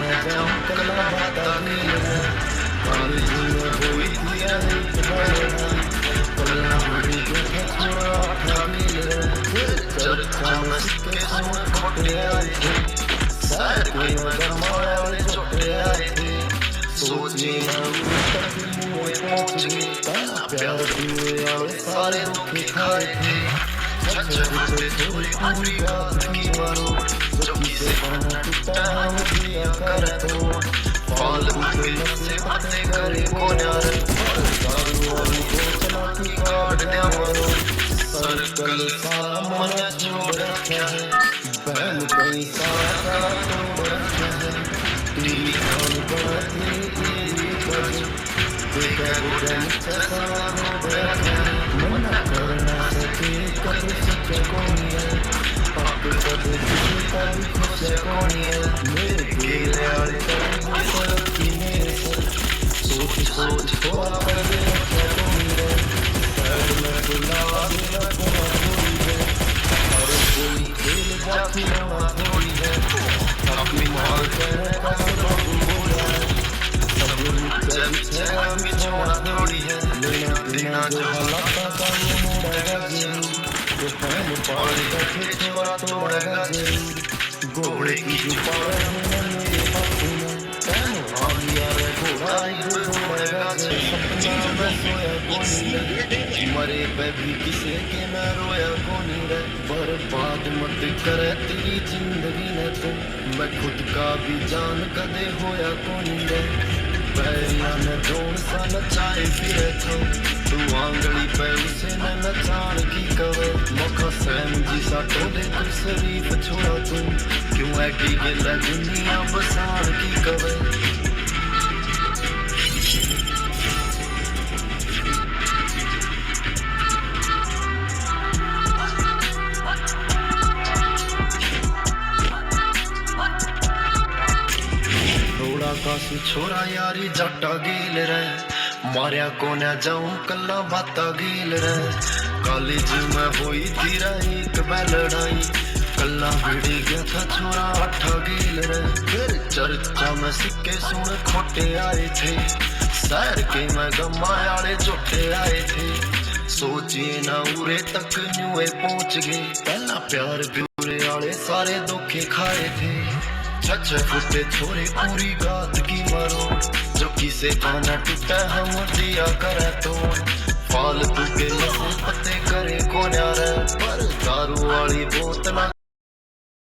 कोने जाऊं कला बाता गिल रे कॉलेज में हुई थी एक बड़ा कला हुई के छोड़ा था गिल रे चर्चा में सिक्के सुन खोटे आए थे सारे कोई मगर मारे छोटे आए थे सोचे ना तक मुँह पहुँच गए प्यार हुए और सारे दुख खाए थे छछे थोड़ी पूरी बात की मारो जो किसे पाना टूटा हम दिया कर तो फॉल के से बातें करे कोन्यार दारू वाली बोतल की काट दे मारो सर्कल सारा मन जोड़ रखा है बहन कहीं सारा तोड़ रखा है टीवी ऑन करती तेरी वजह देखा गुजर चसा रोड रखा है मना करना सके कभी सच्चा कोई है पाप कभी किसी का भी खुश कोई है मेरे गिले वाले कभी सर की मेरे सर सोच सोच थोड़ा पर रखा कोई है सर में बुलावा मेरा कोई है हर कोई खेल जाती रवा थोड़ी है अपनी मार कर का सब बोला है जब तेरा बिछोड़ा थोड़ी है लेना जो हालात का ये मोड़ेगा जरूर जो पहले पानी का खिचवा तोड़ेगा जरूर घोड़े की जुबान में मेरे बापू ने कहने आ गया रे घोड़ा घोड़ेगा जरूर सपना में सोया कोनी रे मरे पे भी किसे के मैं रोया कोनी रे बर्बाद मत करे तेरी जिंदगी ने तुम मैं खुद का भी जान कदे होया कोनी रे पैरिया ने ढोल सा नचाए फिरे थो तू आंगली पे उसे न नचान की कवे मौका सैम जी सा टोले तू शरीफ छोड़ा तू क्यों है कि गिला दुनिया बसान की कवे कासू छोरा यारी जट्टा गेल रे मारिया कोने जाऊं कला बाता गेल रे कॉलेज में हुई थी एक लड़ाई कला भिड़ी गया था छोरा अठा गेल रे फिर चर्चा में सिक्के सुन खोटे आए थे सैर के में गमायाले झूठे आए थे सोचिए ना उरे तक न्यूए पहुंच गए पहला प्यार ब्यूरे वाले सारे धोखे खाए थे छछे फुटे छोरे पूरी बात की मारो जो किसे पाना टूटा हम दिया करे तो फालतू के लफे पते करे कोन्यार पर दारू वाली